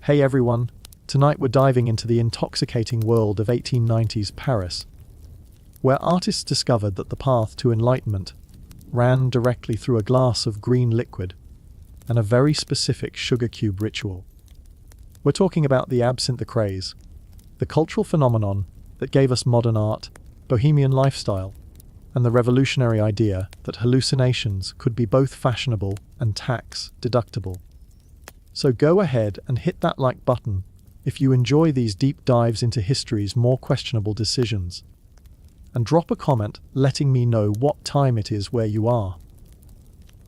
Hey everyone, tonight we're diving into the intoxicating world of 1890s Paris, where artists discovered that the path to enlightenment ran directly through a glass of green liquid and a very specific sugar cube ritual. We're talking about the Absinthe craze, the cultural phenomenon that gave us modern art, bohemian lifestyle, and the revolutionary idea that hallucinations could be both fashionable and tax deductible. So go ahead and hit that like button if you enjoy these deep dives into history's more questionable decisions. And drop a comment letting me know what time it is where you are.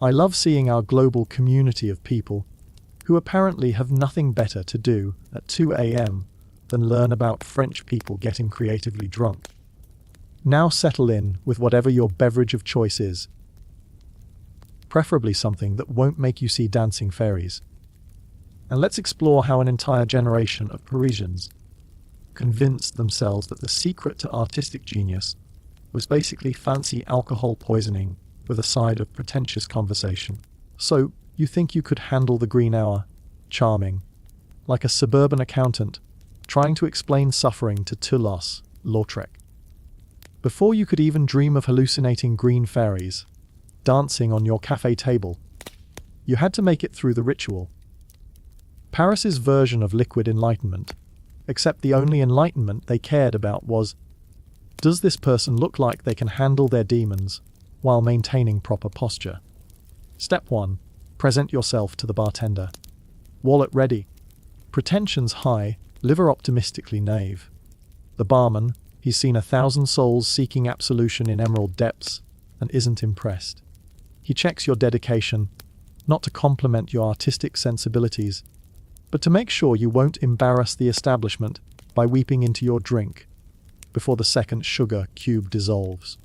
I love seeing our global community of people who apparently have nothing better to do at 2 a.m. than learn about French people getting creatively drunk. Now settle in with whatever your beverage of choice is, preferably something that won't make you see dancing fairies. And let's explore how an entire generation of Parisians convinced themselves that the secret to artistic genius was basically fancy alcohol poisoning with a side of pretentious conversation. So, you think you could handle the green hour? Charming. Like a suburban accountant trying to explain suffering to Toulouse-Lautrec. Before you could even dream of hallucinating green fairies dancing on your cafe table, you had to make it through the ritual. Paris's version of liquid enlightenment, except the only enlightenment they cared about was, does this person look like they can handle their demons while maintaining proper posture? Step 1. Present yourself to the bartender. Wallet ready. Pretensions high, liver optimistically knave. The barman, he's seen 1,000 souls seeking absolution in emerald depths and isn't impressed. He checks your dedication, not to compliment your artistic sensibilities, but to make sure you won't embarrass the establishment by weeping into your drink before the second sugar cube dissolves.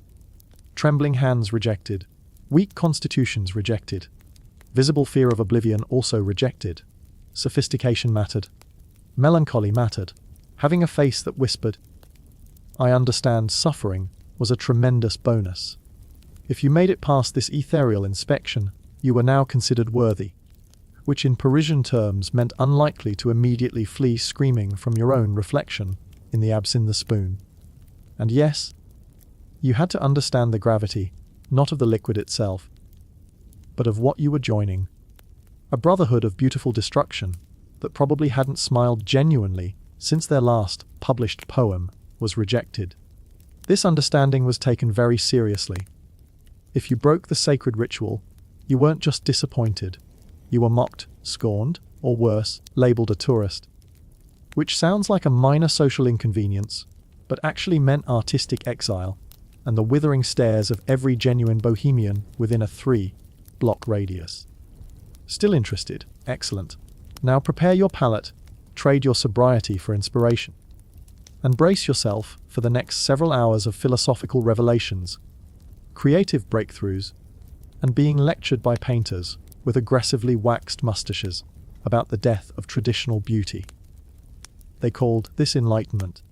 Trembling hands rejected. Weak constitutions rejected. Visible fear of oblivion also rejected. Sophistication mattered. Melancholy mattered. Having a face that whispered, "I understand suffering," was a tremendous bonus. If you made it past this ethereal inspection, you were now considered worthy, which in Parisian terms meant unlikely to immediately flee screaming from your own reflection in the absinthe spoon. And yes, you had to understand the gravity, not of the liquid itself, but of what you were joining. A brotherhood of beautiful destruction that probably hadn't smiled genuinely since their last published poem was rejected. This understanding was taken very seriously. If you broke the sacred ritual, you weren't just disappointed. You were mocked, scorned, or worse, labeled a tourist. Which sounds like a minor social inconvenience, but actually meant artistic exile and the withering stares of every genuine bohemian within a 3-block radius. Still interested? Excellent. Now prepare your palate, trade your sobriety for inspiration, and brace yourself for the next several hours of philosophical revelations, creative breakthroughs, and being lectured by painters with aggressively waxed mustaches about the death of traditional beauty. They called this enlightenment.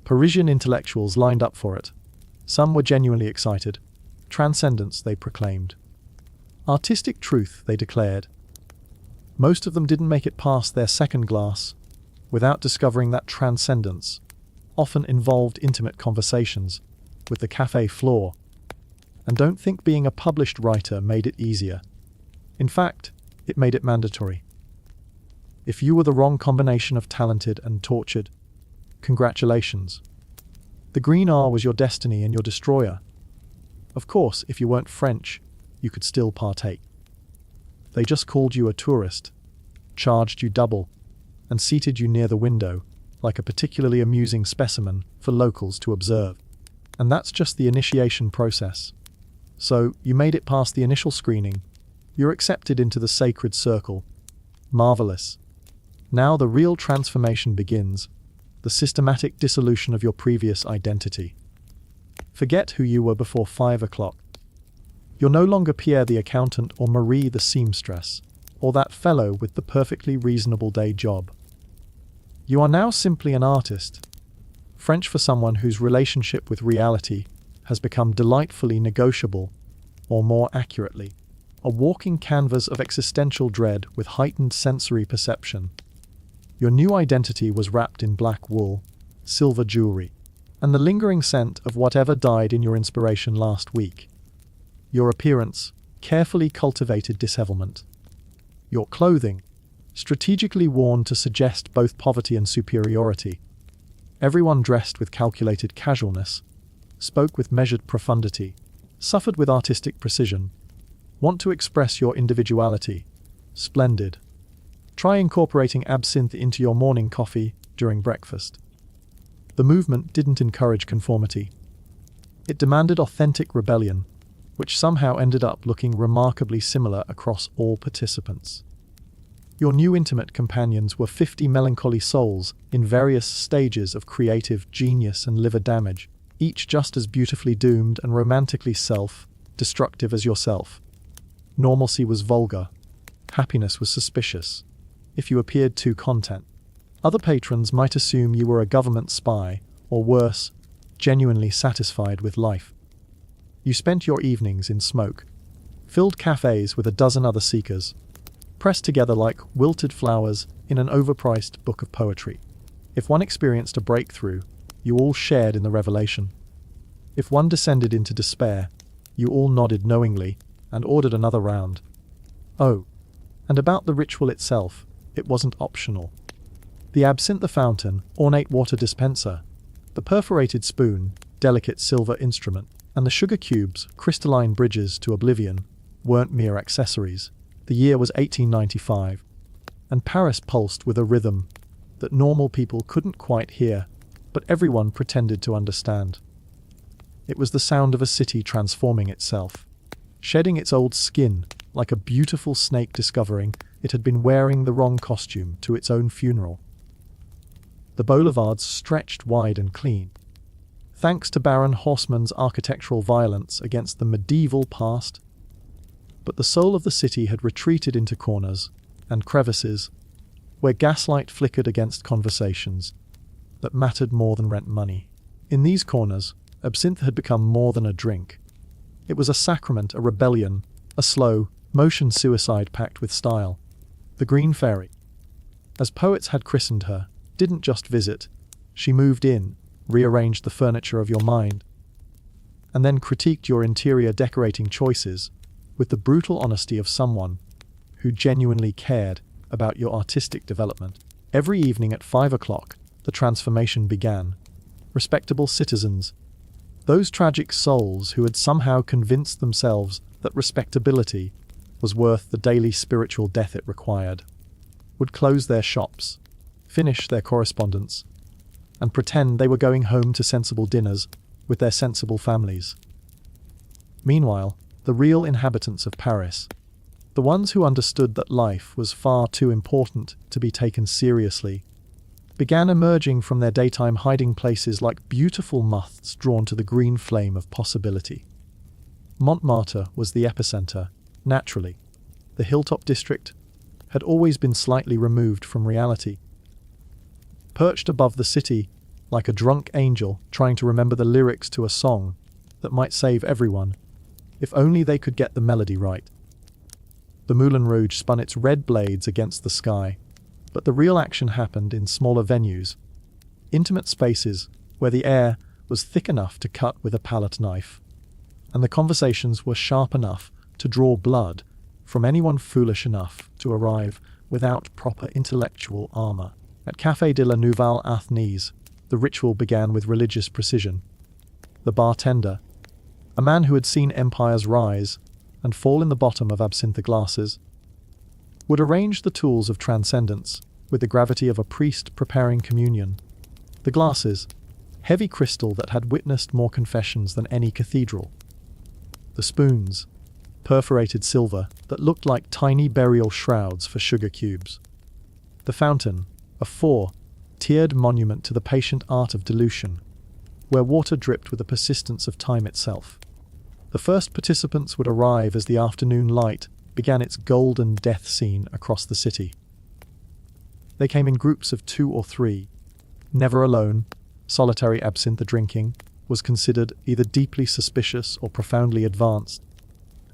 Parisian intellectuals lined up for it. Some were genuinely excited. Transcendence, they proclaimed. Artistic truth, they declared. Most of them didn't make it past their second glass without discovering that transcendence often involved intimate conversations with the cafe floor. And don't think being a published writer made it easier. In fact, it made it mandatory. If you were the wrong combination of talented and tortured, congratulations. The green R was your destiny and your destroyer. Of course, if you weren't French, you could still partake. They just called you a tourist, charged you double, and seated you near the window, like a particularly amusing specimen for locals to observe. And that's just the initiation process. So, you made it past the initial screening. You're accepted into the sacred circle. Marvelous. Now the real transformation begins, the systematic dissolution of your previous identity. Forget who you were before 5 o'clock. You're no longer Pierre the accountant or Marie the seamstress, or that fellow with the perfectly reasonable day job. You are now simply an artist. French for someone whose relationship with reality has become delightfully negotiable, or more accurately, a walking canvas of existential dread with heightened sensory perception. Your new identity was wrapped in black wool, silver jewelry, and the lingering scent of whatever died in your inspiration last week. Your appearance, carefully cultivated dishevelment. Your clothing, strategically worn to suggest both poverty and superiority. Everyone dressed with calculated casualness, spoke with measured profundity, suffered with artistic precision. Want to express your individuality? Splendid. Try incorporating absinthe into your morning coffee during breakfast. The movement didn't encourage conformity. It demanded authentic rebellion, which somehow ended up looking remarkably similar across all participants. Your new intimate companions were 50 melancholy souls in various stages of creative genius and liver damage, each just as beautifully doomed and romantically self-destructive as yourself. Normalcy was vulgar. Happiness was suspicious. If you appeared too content, other patrons might assume you were a government spy, or worse, genuinely satisfied with life. You spent your evenings in smoke-filled cafés with a dozen other seekers, pressed together like wilted flowers in an overpriced book of poetry. If one experienced a breakthrough, you all shared in the revelation. If one descended into despair, you all nodded knowingly and ordered another round. Oh, and about the ritual itself, it wasn't optional. The absinthe fountain, ornate water dispenser, the perforated spoon, delicate silver instrument, and the sugar cubes, crystalline bridges to oblivion, weren't mere accessories. The year was 1895, and Paris pulsed with a rhythm that normal people couldn't quite hear, but everyone pretended to understand. It was the sound of a city transforming itself, shedding its old skin like a beautiful snake discovering it had been wearing the wrong costume to its own funeral. The boulevards stretched wide and clean, thanks to Baron Haussmann's architectural violence against the medieval past. But the soul of the city had retreated into corners and crevices where gaslight flickered against conversations that mattered more than rent money. In these corners, absinthe had become more than a drink. It was a sacrament, a rebellion, a slow, motion suicide packed with style. The Green Fairy, as poets had christened her, didn't just visit. She moved in, rearranged the furniture of your mind, and then critiqued your interior decorating choices with the brutal honesty of someone who genuinely cared about your artistic development. Every evening at 5 o'clock, the transformation began. Respectable citizens, those tragic souls who had somehow convinced themselves that respectability was worth the daily spiritual death it required, would close their shops, finish their correspondence, and pretend they were going home to sensible dinners with their sensible families. Meanwhile, the real inhabitants of Paris, the ones who understood that life was far too important to be taken seriously, began emerging from their daytime hiding places like beautiful moths drawn to the green flame of possibility. Montmartre was the epicenter, naturally. The hilltop district had always been slightly removed from reality. Perched above the city, like a drunk angel trying to remember the lyrics to a song that might save everyone, if only they could get the melody right. The Moulin Rouge spun its red blades against the sky, but the real action happened in smaller venues, intimate spaces where the air was thick enough to cut with a palette knife, and the conversations were sharp enough to draw blood from anyone foolish enough to arrive without proper intellectual armor. At Café de la Nouvelle 1890's, the ritual began with religious precision. The bartender, a man who had seen empires rise and fall in the bottom of absinthe glasses, would arrange the tools of transcendence with the gravity of a priest preparing communion. The glasses, heavy crystal that had witnessed more confessions than any cathedral. The spoons, perforated silver that looked like tiny burial shrouds for sugar cubes. The fountain, a four-tiered monument to the patient art of dilution, where water dripped with the persistence of time itself. The first participants would arrive as the afternoon light began its golden death scene across the city. They came in groups of 2 or 3, never alone. Solitary absinthe drinking was considered either deeply suspicious or profoundly advanced,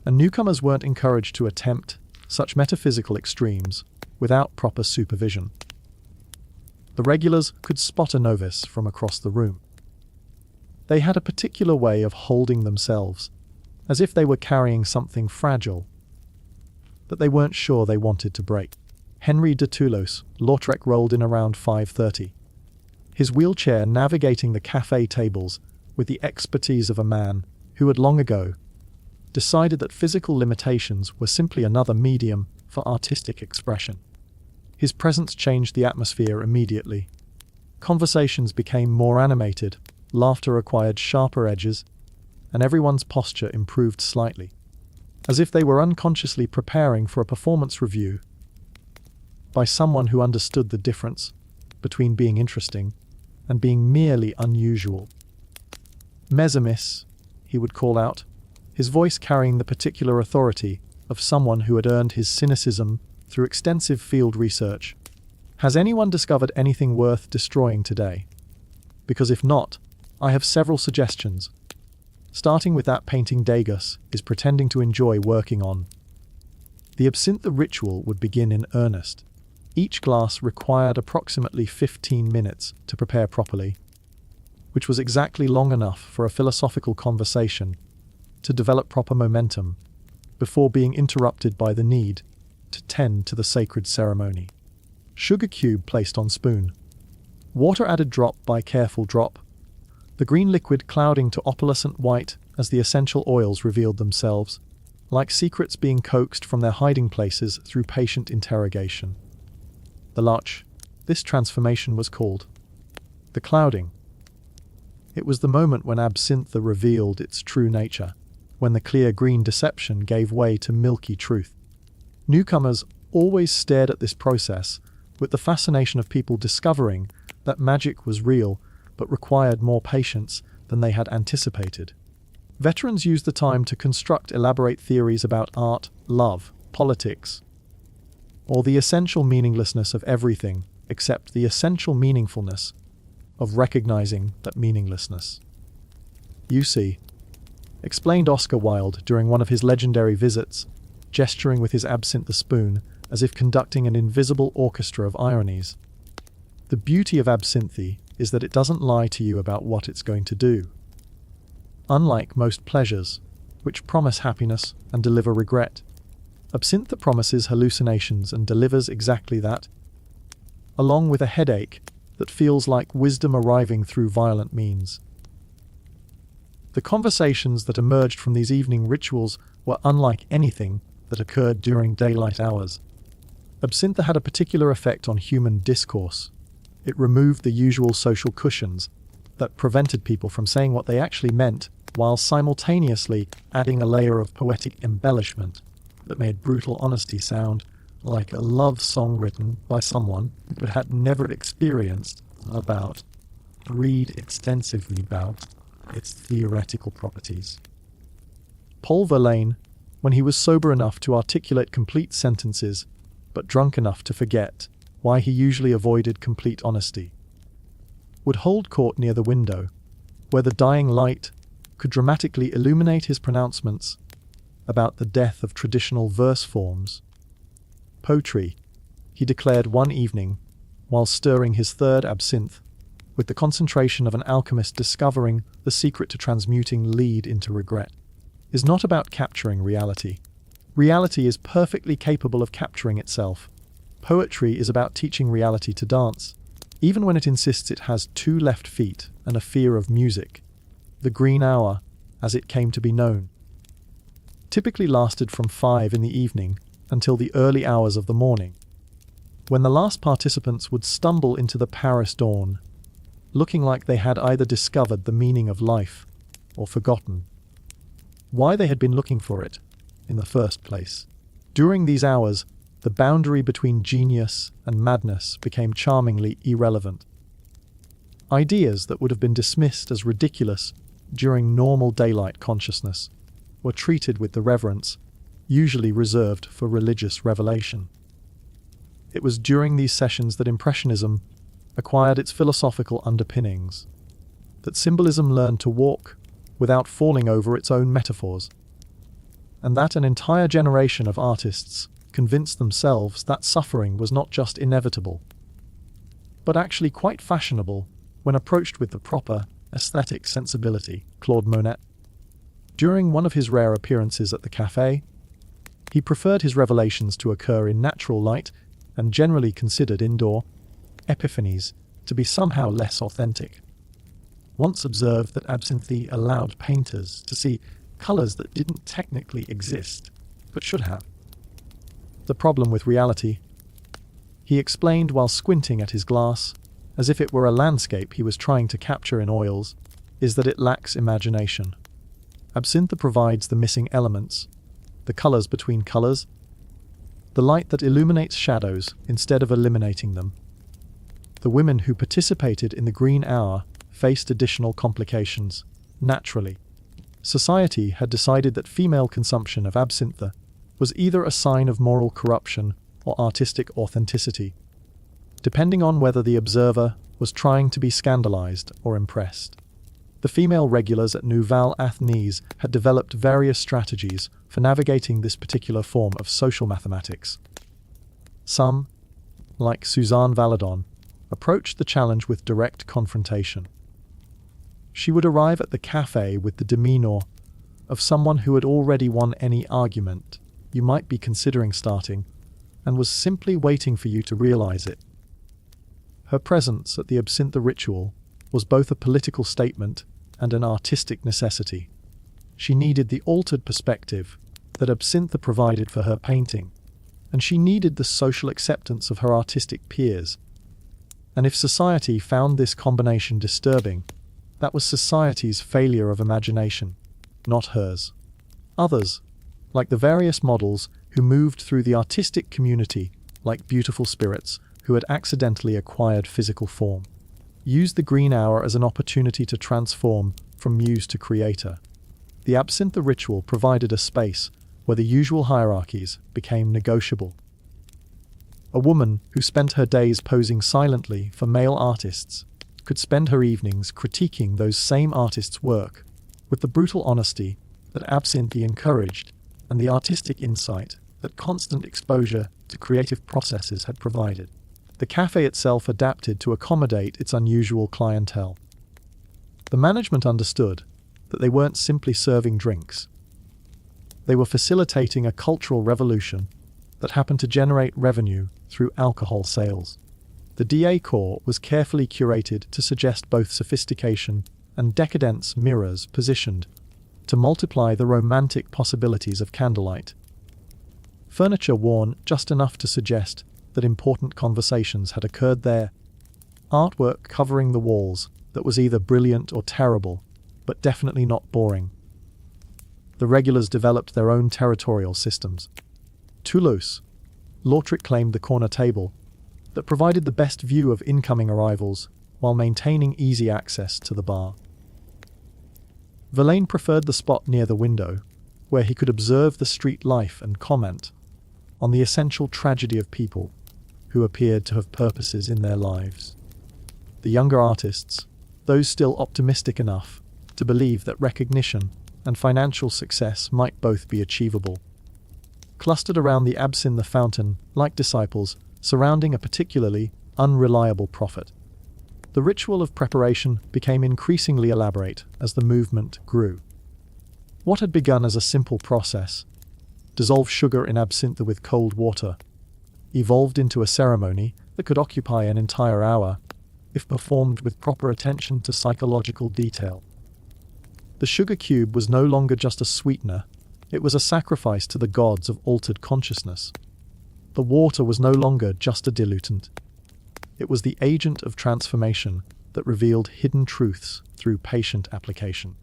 and newcomers weren't encouraged to attempt such metaphysical extremes without proper supervision. The regulars could spot a novice from across the room. They had a particular way of holding themselves, as if they were carrying something fragile that they weren't sure they wanted to break. Henry de Toulouse-Lautrec rolled in around 5:30, his wheelchair navigating the cafe tables with the expertise of a man who had long ago decided that physical limitations were simply another medium for artistic expression. His presence changed the atmosphere immediately. Conversations became more animated, laughter acquired sharper edges, and everyone's posture improved slightly, as if they were unconsciously preparing for a performance review by someone who understood the difference between being interesting and being merely unusual. "Mesimis," he would call out, his voice carrying the particular authority of someone who had earned his cynicism through extensive field research. "Has anyone discovered anything worth destroying today? Because if not, I have several suggestions. Starting with that painting Degas is pretending to enjoy working on." The absinthe ritual would begin in earnest. Each glass required approximately 15 minutes to prepare properly, which was exactly long enough for a philosophical conversation to develop proper momentum before being interrupted by the need to tend to the sacred ceremony. Sugar cube placed on spoon. Water added drop by careful drop, the green liquid clouding to opalescent white as the essential oils revealed themselves, like secrets being coaxed from their hiding places through patient interrogation. The larch, this transformation was called the clouding. It was the moment when absinthe revealed its true nature, when the clear green deception gave way to milky truth. Newcomers always stared at this process with the fascination of people discovering that magic was real but required more patience than they had anticipated. Veterans used the time to construct elaborate theories about art, love, politics, or the essential meaninglessness of everything except the essential meaningfulness of recognizing that meaninglessness. "You see," explained Oscar Wilde during one of his legendary visits, gesturing with his absinthe spoon as if conducting an invisible orchestra of ironies. "The beauty of absinthe is that it doesn't lie to you about what it's going to do. Unlike most pleasures, which promise happiness and deliver regret, absinthe promises hallucinations and delivers exactly that, along with a headache that feels like wisdom arriving through violent means." The conversations that emerged from these evening rituals were unlike anything that occurred during daylight hours. Absinthe had a particular effect on human discourse. It removed the usual social cushions that prevented people from saying what they actually meant, while simultaneously adding a layer of poetic embellishment that made brutal honesty sound like a love song written by someone who had never experienced read extensively about its theoretical properties. Paul Verlaine, when he was sober enough to articulate complete sentences, but drunk enough to forget why he usually avoided complete honesty, would hold court near the window, where the dying light could dramatically illuminate his pronouncements about the death of traditional verse forms. Poetry, he declared one evening, while stirring his third absinthe, with the concentration of an alchemist discovering the secret to transmuting lead into regret, is not about capturing reality. Reality is perfectly capable of capturing itself. Poetry is about teaching reality to dance, even when it insists it has 2 left feet and a fear of music. The green hour, as it came to be known, typically lasted from 5 in the evening until the early hours of the morning, when the last participants would stumble into the Paris dawn, looking like they had either discovered the meaning of life or forgotten why they had been looking for it in the first place. During these hours, the boundary between genius and madness became charmingly irrelevant. Ideas that would have been dismissed as ridiculous during normal daylight consciousness were treated with the reverence usually reserved for religious revelation. It was during these sessions that Impressionism acquired its philosophical underpinnings, that symbolism learned to walk without falling over its own metaphors, and that an entire generation of artists convinced themselves that suffering was not just inevitable, but actually quite fashionable when approached with the proper aesthetic sensibility. Claude Monet. During one of his rare appearances at the café, he preferred his revelations to occur in natural light and generally considered indoor epiphanies to be somehow less authentic. Once observed that Absinthe allowed painters to see colors that didn't technically exist, but should have. The problem with reality, he explained while squinting at his glass, as if it were a landscape he was trying to capture in oils, is that it lacks imagination. Absinthe provides the missing elements, the colors between colors, the light that illuminates shadows instead of eliminating them. The women who participated in the Green Hour faced additional complications. Naturally, society had decided that female consumption of absinthe was either a sign of moral corruption or artistic authenticity, depending on whether the observer was trying to be scandalized or impressed. The female regulars at Nouvelle Athènes had developed various strategies for navigating this particular form of social mathematics. Some, like Suzanne Valadon, approached the challenge with direct confrontation. She would arrive at the café with the demeanor of someone who had already won any argument you might be considering starting and was simply waiting for you to realize it. Her presence at the Absinthe ritual was both a political statement and an artistic necessity. She needed the altered perspective that Absinthe provided for her painting, and she needed the social acceptance of her artistic peers. And if society found this combination disturbing, that was society's failure of imagination, not hers. Others, like the various models who moved through the artistic community like beautiful spirits who had accidentally acquired physical form, used the Green Hour as an opportunity to transform from muse to creator. The Absinthe ritual provided a space where the usual hierarchies became negotiable. A woman who spent her days posing silently for male artists could spend her evenings critiquing those same artists' work with the brutal honesty that Absinthe encouraged and the artistic insight that constant exposure to creative processes had provided. The café itself adapted to accommodate its unusual clientele. The management understood that they weren't simply serving drinks. They were facilitating a cultural revolution that happened to generate revenue through alcohol sales. The decor was carefully curated to suggest both sophistication and decadence, mirrors positioned to multiply the romantic possibilities of candlelight. Furniture worn just enough to suggest that important conversations had occurred there. Artwork covering the walls that was either brilliant or terrible, but definitely not boring. The regulars developed their own territorial systems. Toulouse, Lautrec claimed the corner table that provided the best view of incoming arrivals while maintaining easy access to the bar. Verlaine preferred the spot near the window, where he could observe the street life and comment on the essential tragedy of people who appeared to have purposes in their lives. The younger artists, those still optimistic enough to believe that recognition and financial success might both be achievable, clustered around the Absinthe fountain like disciples surrounding a particularly unreliable prophet. The ritual of preparation became increasingly elaborate as the movement grew. What had begun as a simple process, dissolve sugar in absinthe with cold water, evolved into a ceremony that could occupy an entire hour if performed with proper attention to psychological detail. The sugar cube was no longer just a sweetener, it was a sacrifice to the gods of altered consciousness. The water was no longer just a diluent. It was the agent of transformation that revealed hidden truths through patient application.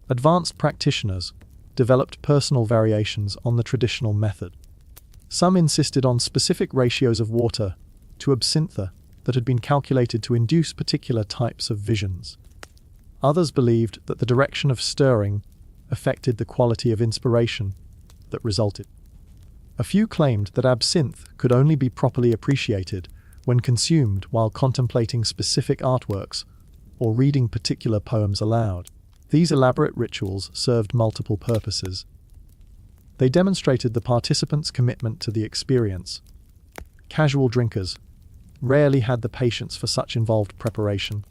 Advanced practitioners developed personal variations on the traditional method. Some insisted on specific ratios of water to absinthe that had been calculated to induce particular types of visions. Others believed that the direction of stirring affected the quality of inspiration that resulted. A few claimed that absinthe could only be properly appreciated when consumed while contemplating specific artworks or reading particular poems aloud. These elaborate rituals served multiple purposes. They demonstrated the participants' commitment to the experience. Casual drinkers, rarely had the patience for such involved preparation.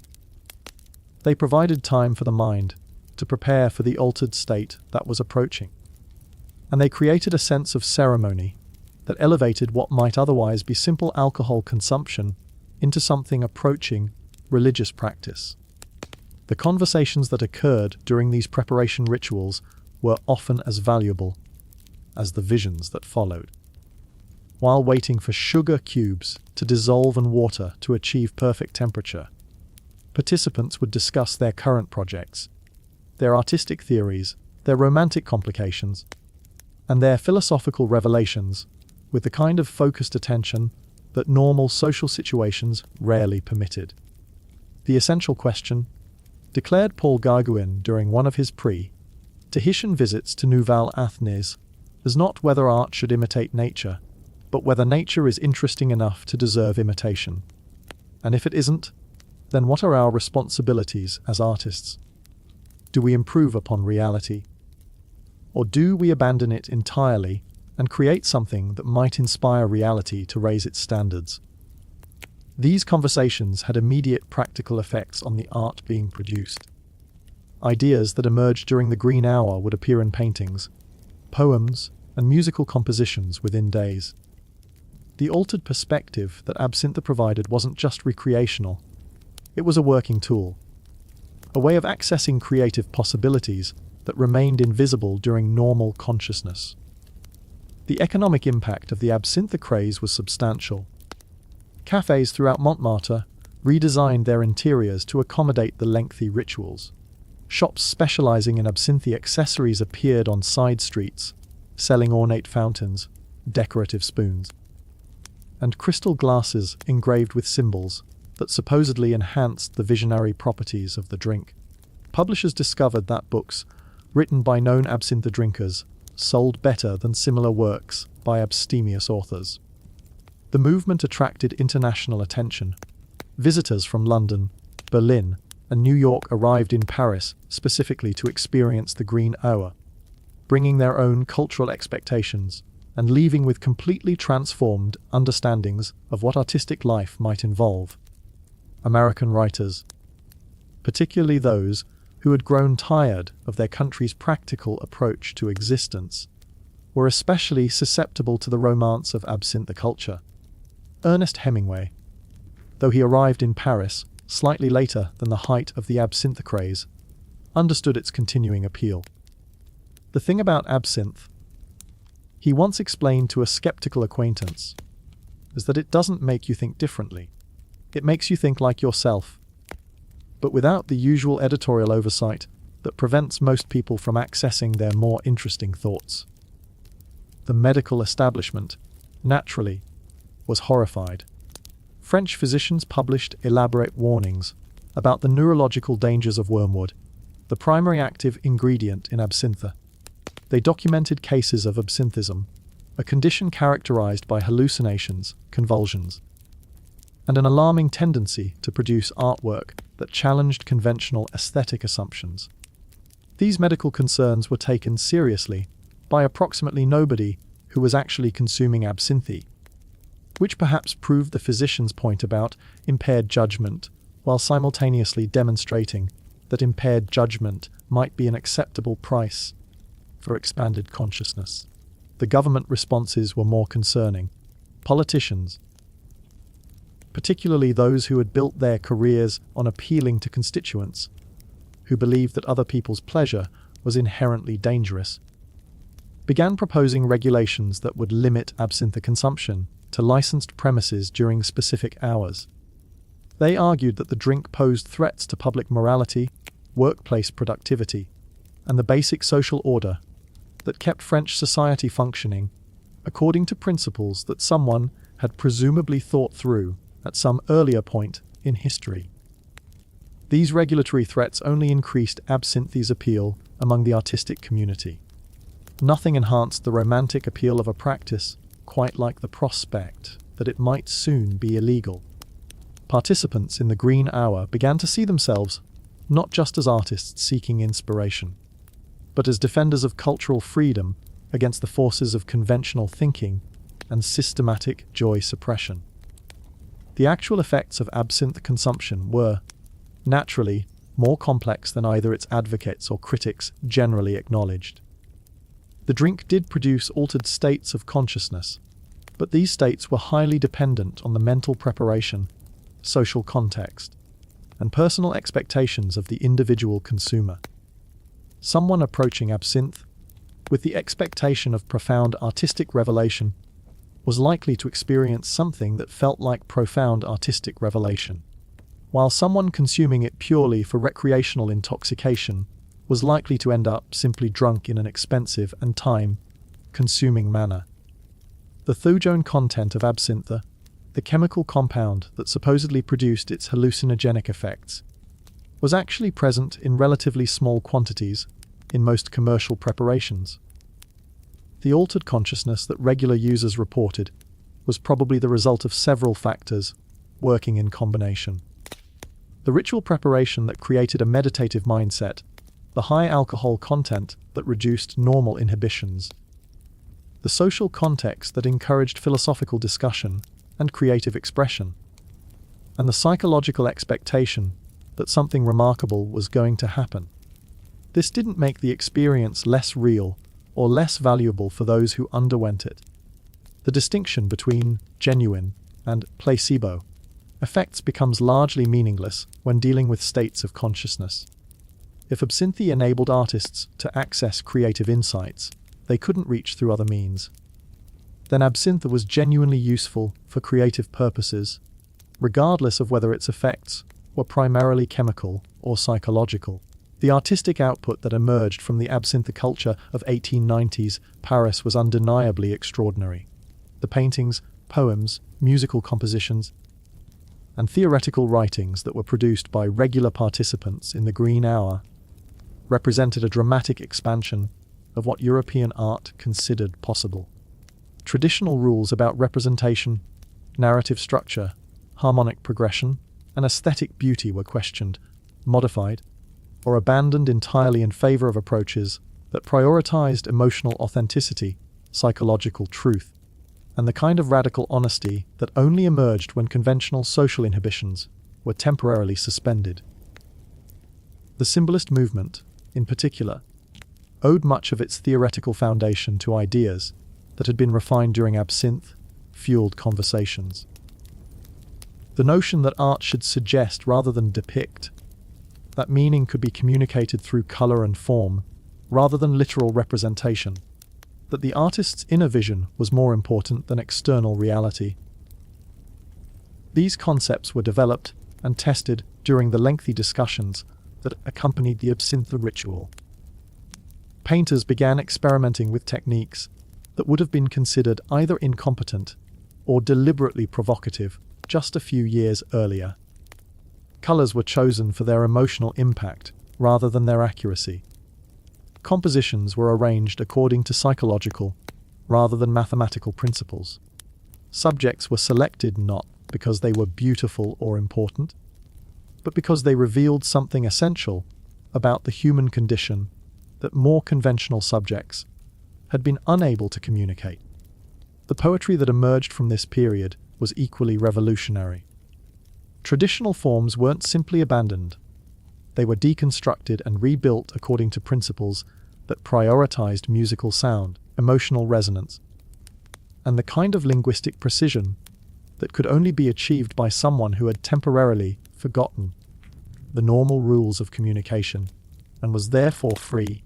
They provided time for the mind to prepare for the altered state that was approaching. And they created a sense of ceremony that elevated what might otherwise be simple alcohol consumption into something approaching religious practice. The conversations that occurred during these preparation rituals were often as valuable as the visions that followed. While waiting for sugar cubes to dissolve in water to achieve perfect temperature, participants would discuss their current projects, their artistic theories, their romantic complications, and their philosophical revelations with the kind of focused attention that normal social situations rarely permitted. The essential question, declared Paul Gauguin during one of his pre-Tahitian visits to Nouvelle-Athènes, is not whether art should imitate nature, but whether nature is interesting enough to deserve imitation. And if it isn't, then what are our responsibilities as artists? Do we improve upon reality? Or do we abandon it entirely and create something that might inspire reality to raise its standards? These conversations had immediate practical effects on the art being produced. Ideas that emerged during the Green Hour would appear in paintings, poems, and musical compositions within days. The altered perspective that Absinthe provided wasn't just recreational, it was a working tool, a way of accessing creative possibilities that remained invisible during normal consciousness. The economic impact of the Absinthe craze was substantial. Cafés throughout Montmartre redesigned their interiors to accommodate the lengthy rituals. Shops specializing in Absinthe accessories appeared on side streets, selling ornate fountains, decorative spoons, and crystal glasses engraved with symbols that supposedly enhanced the visionary properties of the drink. Publishers discovered that books written by known absinthe drinkers sold better than similar works by abstemious authors. The movement attracted international attention. Visitors from London, Berlin, and New York arrived in Paris specifically to experience the Green Hour, bringing their own cultural expectations and leaving with completely transformed understandings of what artistic life might involve. American writers, particularly those who had grown tired of their country's practical approach to existence, were especially susceptible to the romance of absinthe culture. Ernest Hemingway, though he arrived in Paris slightly later than the height of the absinthe craze, understood its continuing appeal. The thing about absinthe, he once explained to a skeptical acquaintance, is that it doesn't make you think differently. It makes you think like yourself, but without the usual editorial oversight that prevents most people from accessing their more interesting thoughts. The medical establishment, naturally, was horrified. French physicians published elaborate warnings about the neurological dangers of wormwood, the primary active ingredient in absinthe. They documented cases of absinthism, a condition characterized by hallucinations, convulsions, and an alarming tendency to produce artwork that challenged conventional aesthetic assumptions. These medical concerns were taken seriously by approximately nobody who was actually consuming absinthe, which perhaps proved the physician's point about impaired judgment, while simultaneously demonstrating that impaired judgment might be an acceptable price for expanded consciousness. The government responses were more concerning. Politicians, particularly those who had built their careers on appealing to constituents, who believed that other people's pleasure was inherently dangerous, began proposing regulations that would limit absinthe consumption to licensed premises during specific hours. They argued that the drink posed threats to public morality, workplace productivity, and the basic social order that kept French society functioning according to principles that someone had presumably thought through at some earlier point in history. These regulatory threats only increased absinthe's appeal among the artistic community. Nothing enhanced the romantic appeal of a practice quite like the prospect that it might soon be illegal. Participants in the Green Hour began to see themselves not just as artists seeking inspiration, but as defenders of cultural freedom against the forces of conventional thinking and systematic joy suppression. The actual effects of absinthe consumption were, naturally, more complex than either its advocates or critics generally acknowledged. The drink did produce altered states of consciousness, but these states were highly dependent on the mental preparation, social context, and personal expectations of the individual consumer. Someone approaching absinthe with the expectation of profound artistic revelation was likely to experience something that felt like profound artistic revelation, while someone consuming it purely for recreational intoxication was likely to end up simply drunk in an expensive and time-consuming manner. The thujone content of absinthe, the chemical compound that supposedly produced its hallucinogenic effects, was actually present in relatively small quantities in most commercial preparations. The altered consciousness that regular users reported was probably the result of several factors working in combination. The ritual preparation that created a meditative mindset, the high alcohol content that reduced normal inhibitions, the social context that encouraged philosophical discussion and creative expression, and the psychological expectation that something remarkable was going to happen. This didn't make the experience less real or less valuable for those who underwent it. The distinction between genuine and placebo effects becomes largely meaningless when dealing with states of consciousness. If absinthe enabled artists to access creative insights they couldn't reach through other means, then absinthe was genuinely useful for creative purposes, regardless of whether its effects were primarily chemical or psychological. The artistic output that emerged from the absinthe culture of 1890s Paris was undeniably extraordinary. The paintings, poems, musical compositions, and theoretical writings that were produced by regular participants in the Green Hour represented a dramatic expansion of what European art considered possible. Traditional rules about representation, narrative structure, harmonic progression, and aesthetic beauty were questioned, modified, or abandoned entirely in favor of approaches that prioritized emotional authenticity, psychological truth, and the kind of radical honesty that only emerged when conventional social inhibitions were temporarily suspended. The symbolist movement, in particular, owed much of its theoretical foundation to ideas that had been refined during absinthe-fueled conversations. The notion that art should suggest rather than depict, that meaning could be communicated through color and form rather than literal representation, that the artist's inner vision was more important than external reality. These concepts were developed and tested during the lengthy discussions that accompanied the absinthe ritual. Painters began experimenting with techniques that would have been considered either incompetent or deliberately provocative just a few years earlier. Colors were chosen for their emotional impact rather than their accuracy. Compositions were arranged according to psychological rather than mathematical principles. Subjects were selected not because they were beautiful or important, but because they revealed something essential about the human condition that more conventional subjects had been unable to communicate. The poetry that emerged from this period was equally revolutionary. Traditional forms weren't simply abandoned. They were deconstructed and rebuilt according to principles that prioritized musical sound, emotional resonance, and the kind of linguistic precision that could only be achieved by someone who had temporarily forgotten the normal rules of communication and was therefore free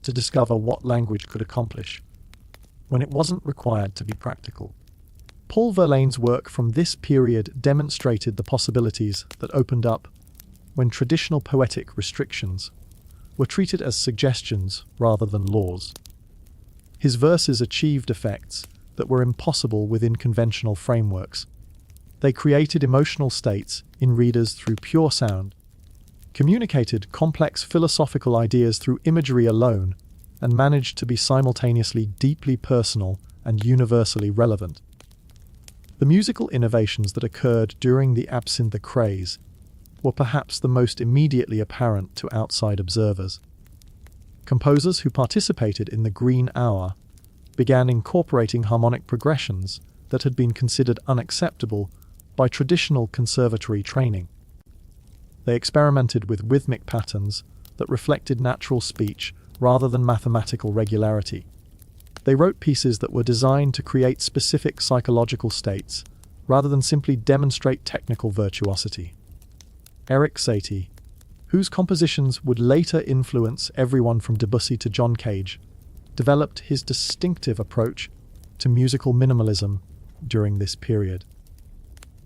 to discover what language could accomplish when it wasn't required to be practical. Paul Verlaine's work from this period demonstrated the possibilities that opened up when traditional poetic restrictions were treated as suggestions rather than laws. His verses achieved effects that were impossible within conventional frameworks. They created emotional states in readers through pure sound, communicated complex philosophical ideas through imagery alone, and managed to be simultaneously deeply personal and universally relevant. The musical innovations that occurred during the Absinthe craze were perhaps the most immediately apparent to outside observers. Composers who participated in the Green Hour began incorporating harmonic progressions that had been considered unacceptable by traditional conservatory training. They experimented with rhythmic patterns that reflected natural speech rather than mathematical regularity. They wrote pieces that were designed to create specific psychological states rather than simply demonstrate technical virtuosity. Erik Satie, whose compositions would later influence everyone from Debussy to John Cage, developed his distinctive approach to musical minimalism during this period.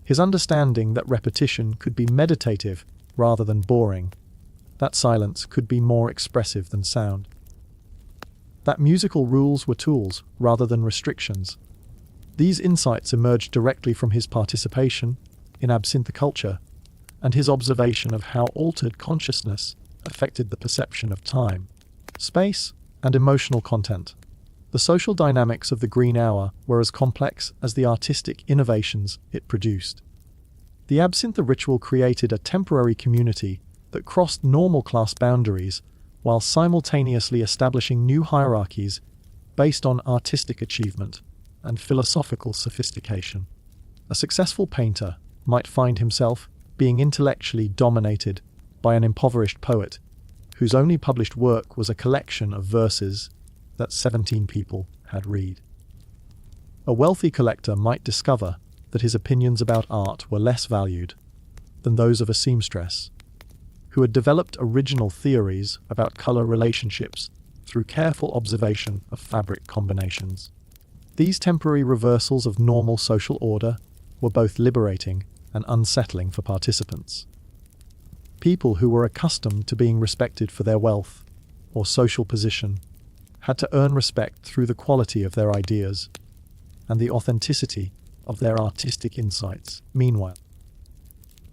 His understanding that repetition could be meditative rather than boring, that silence could be more expressive than sound, that musical rules were tools rather than restrictions. These insights emerged directly from his participation in Absinthe culture and his observation of how altered consciousness affected the perception of time, space, and emotional content. The social dynamics of the Green Hour were as complex as the artistic innovations it produced. The Absinthe ritual created a temporary community that crossed normal class boundaries while simultaneously establishing new hierarchies based on artistic achievement and philosophical sophistication. A successful painter might find himself being intellectually dominated by an impoverished poet whose only published work was a collection of verses that 17 people had read. A wealthy collector might discover that his opinions about art were less valued than those of a seamstress who had developed original theories about color relationships through careful observation of fabric combinations. These temporary reversals of normal social order were both liberating and unsettling for participants. People who were accustomed to being respected for their wealth or social position had to earn respect through the quality of their ideas and the authenticity of their artistic insights. Meanwhile,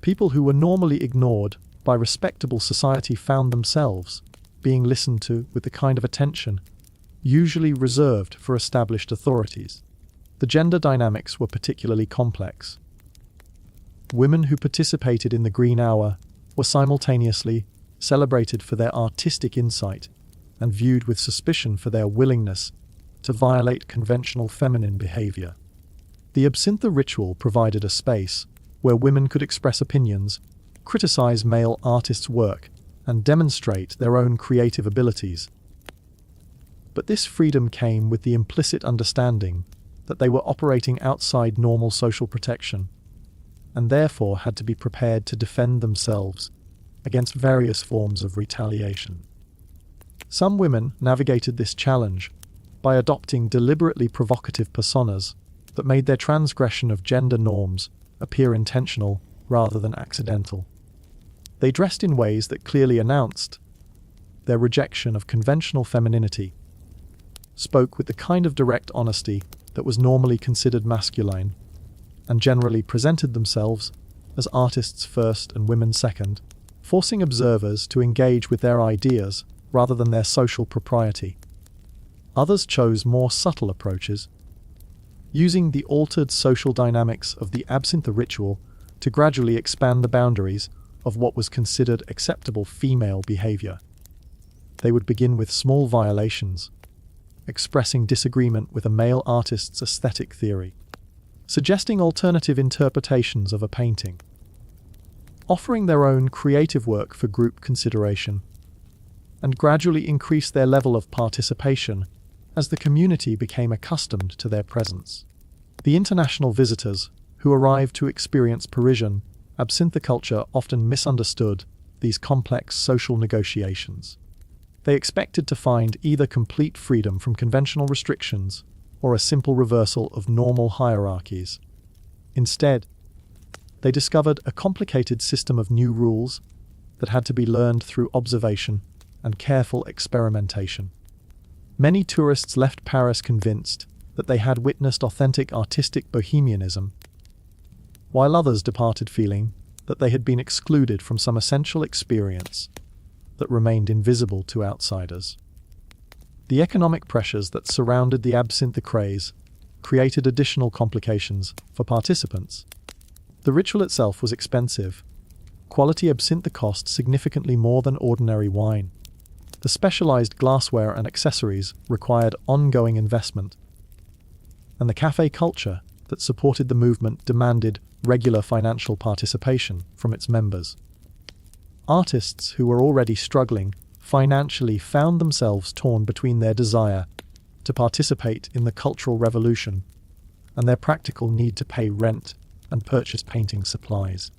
people who were normally ignored by respectable society found themselves being listened to with the kind of attention usually reserved for established authorities. The gender dynamics were particularly complex. Women who participated in the Green Hour were simultaneously celebrated for their artistic insight and viewed with suspicion for their willingness to violate conventional feminine behavior. The Absinthe ritual provided a space where women could express opinions, criticize male artists' work, and demonstrate their own creative abilities. But this freedom came with the implicit understanding that they were operating outside normal social protection, and therefore had to be prepared to defend themselves against various forms of retaliation. Some women navigated this challenge by adopting deliberately provocative personas that made their transgression of gender norms appear intentional rather than accidental. They dressed in ways that clearly announced their rejection of conventional femininity, spoke with the kind of direct honesty that was normally considered masculine, and generally presented themselves as artists first and women second, forcing observers to engage with their ideas rather than their social propriety. Others chose more subtle approaches, using the altered social dynamics of the Absinthe ritual to gradually expand the boundaries of what was considered acceptable female behavior. They would begin with small violations, expressing disagreement with a male artist's aesthetic theory, suggesting alternative interpretations of a painting, offering their own creative work for group consideration, and gradually increase their level of participation as the community became accustomed to their presence. The international visitors who arrived to experience Parisian Absinthe culture often misunderstood these complex social negotiations. They expected to find either complete freedom from conventional restrictions or a simple reversal of normal hierarchies. Instead, they discovered a complicated system of new rules that had to be learned through observation and careful experimentation. Many tourists left Paris convinced that they had witnessed authentic artistic bohemianism, while others departed feeling that they had been excluded from some essential experience that remained invisible to outsiders. The economic pressures that surrounded the Absinthe craze created additional complications for participants. The ritual itself was expensive. Quality Absinthe cost significantly more than ordinary wine. The specialized glassware and accessories required ongoing investment, and the café culture that supported the movement demanded regular financial participation from its members. Artists who were already struggling financially found themselves torn between their desire to participate in the cultural revolution and their practical need to pay rent and purchase painting supplies.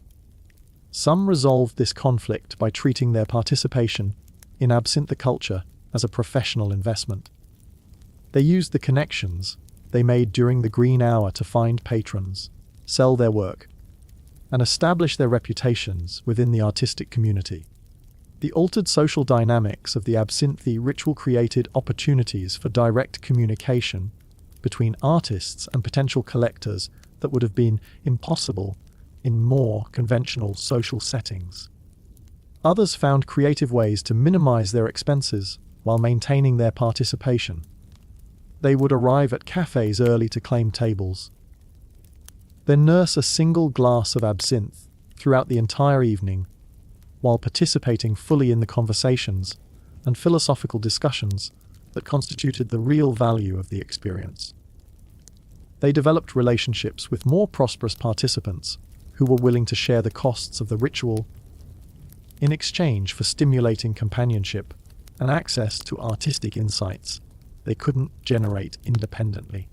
Some resolved this conflict by treating their participation in absinthe culture as a professional investment. They used the connections they made during the green hour to find patrons, sell their work, and establish their reputations within the artistic community. The altered social dynamics of the absinthe ritual created opportunities for direct communication between artists and potential collectors that would have been impossible in more conventional social settings. Others found creative ways to minimize their expenses while maintaining their participation. They would arrive at cafés early to claim tables, then nurse a single glass of absinthe throughout the entire evening, while participating fully in the conversations and philosophical discussions that constituted the real value of the experience. They developed relationships with more prosperous participants who were willing to share the costs of the ritual in exchange for stimulating companionship and access to artistic insights they couldn't generate independently.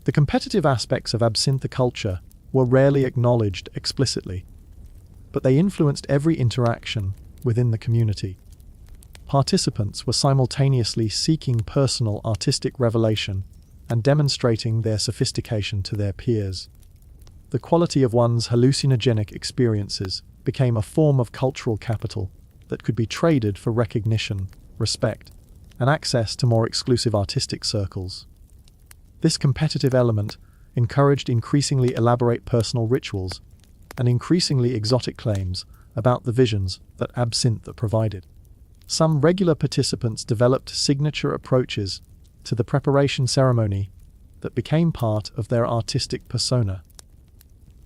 The competitive aspects of absinthe culture were rarely acknowledged explicitly, but they influenced every interaction within the community. Participants were simultaneously seeking personal artistic revelation and demonstrating their sophistication to their peers. The quality of one's hallucinogenic experiences became a form of cultural capital that could be traded for recognition, respect, and access to more exclusive artistic circles. This competitive element encouraged increasingly elaborate personal rituals and increasingly exotic claims about the visions that absinthe provided. Some regular participants developed signature approaches to the preparation ceremony that became part of their artistic persona.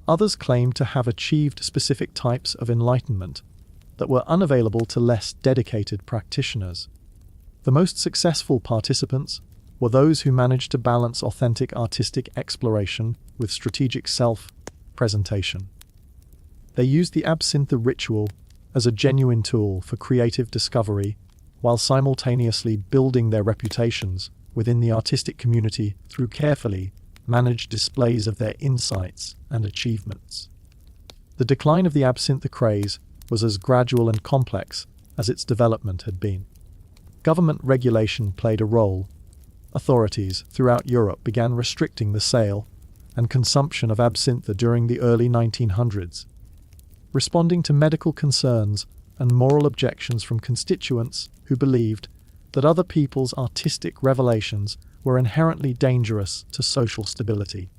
Others claimed to have achieved specific types of enlightenment that were unavailable to less dedicated practitioners. The most successful participants were those who managed to balance authentic artistic exploration with strategic self-presentation. They used the absinthe ritual as a genuine tool for creative discovery while simultaneously building their reputations within the artistic community through carefully managed displays of their insights and achievements. The decline of the absinthe craze was as gradual and complex as its development had been. Government regulation played a role. Authorities throughout Europe began restricting the sale and consumption of absinthe during the early 1900s, responding to medical concerns and moral objections from constituents who believed that other people's artistic revelations were inherently dangerous to social stability.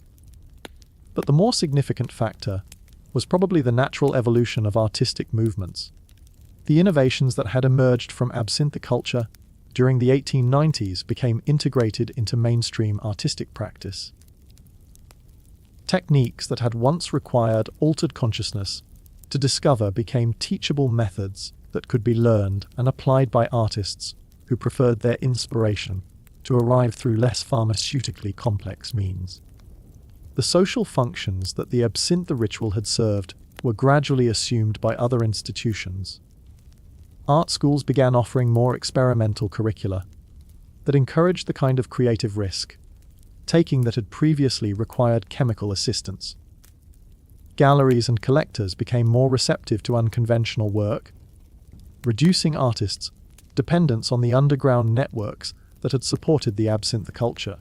But the more significant factor was probably the natural evolution of artistic movements. The innovations that had emerged from absinthe culture during the 1890s became integrated into mainstream artistic practice. Techniques that had once required altered consciousness to discover became teachable methods that could be learned and applied by artists who preferred their inspiration to arrive through less pharmaceutically complex means. The social functions that the absinthe ritual had served were gradually assumed by other institutions. Art schools began offering more experimental curricula that encouraged the kind of creative risk taking that had previously required chemical assistance. Galleries and collectors became more receptive to unconventional work, reducing artists' dependence on the underground networks that had supported the absinthe culture.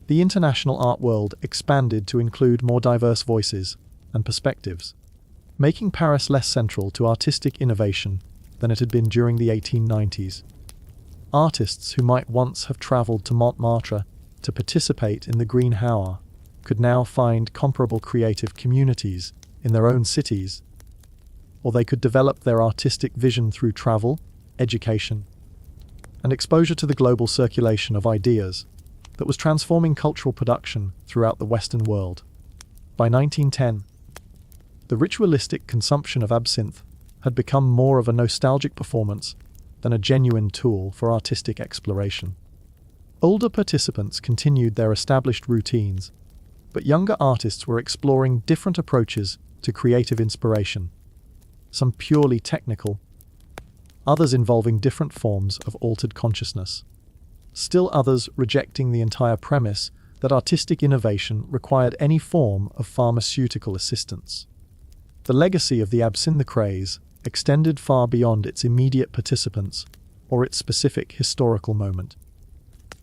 The international art world expanded to include more diverse voices and perspectives, making Paris less central to artistic innovation than it had been during the 1890s. Artists who might once have traveled to Montmartre to participate in the Green Hour could now find comparable creative communities in their own cities, or they could develop their artistic vision through travel, education, and exposure to the global circulation of ideas that was transforming cultural production throughout the Western world. By 1910, the ritualistic consumption of absinthe had become more of a nostalgic performance than a genuine tool for artistic exploration. Older participants continued their established routines, but younger artists were exploring different approaches to creative inspiration, some purely technical, others involving different forms of altered consciousness, still others rejecting the entire premise that artistic innovation required any form of pharmaceutical assistance. The legacy of the Absinthe craze extended far beyond its immediate participants or its specific historical moment.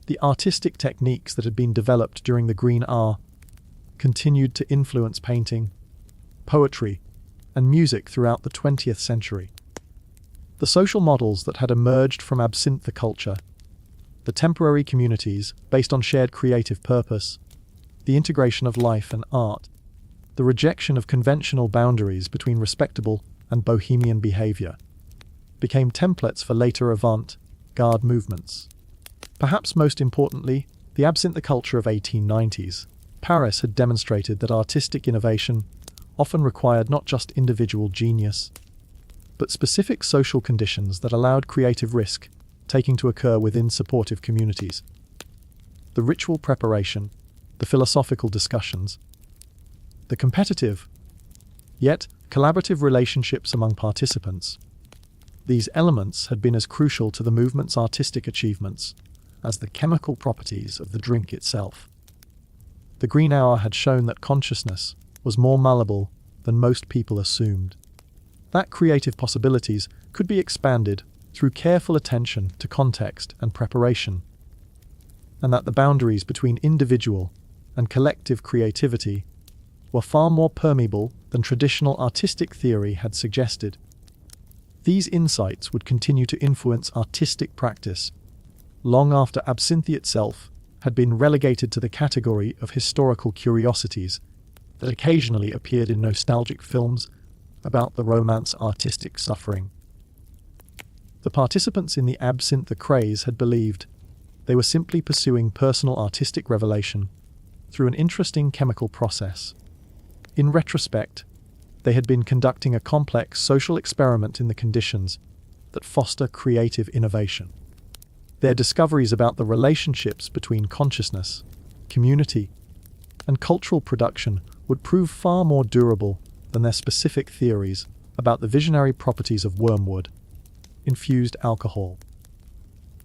The artistic techniques that had been developed during the Green Hour continued to influence painting, poetry, and music throughout the 20th century. The social models that had emerged from Absinthe culture, the temporary communities based on shared creative purpose, the integration of life and art, the rejection of conventional boundaries between respectable and bohemian behavior, became templates for later avant-garde movements. Perhaps most importantly, the Absinthe culture of 1890s Paris had demonstrated that artistic innovation often required not just individual genius, but specific social conditions that allowed creative risk taking to occur within supportive communities. The ritual preparation, the philosophical discussions, the competitive, yet collaborative relationships among participants. These elements had been as crucial to the movement's artistic achievements as the chemical properties of the drink itself. The Green Hour had shown that consciousness was more malleable than most people assumed, that creative possibilities could be expanded through careful attention to context and preparation, and that the boundaries between individual and collective creativity were far more permeable than traditional artistic theory had suggested. These insights would continue to influence artistic practice long after Absinthe itself had been relegated to the category of historical curiosities that occasionally appeared in nostalgic films about the Romance artistic suffering. The participants in the Absinthe craze had believed they were simply pursuing personal artistic revelation through an interesting chemical process. In retrospect, they had been conducting a complex social experiment in the conditions that foster creative innovation. Their discoveries about the relationships between consciousness, community, and cultural production would prove far more durable than their specific theories about the visionary properties of wormwood, infused alcohol.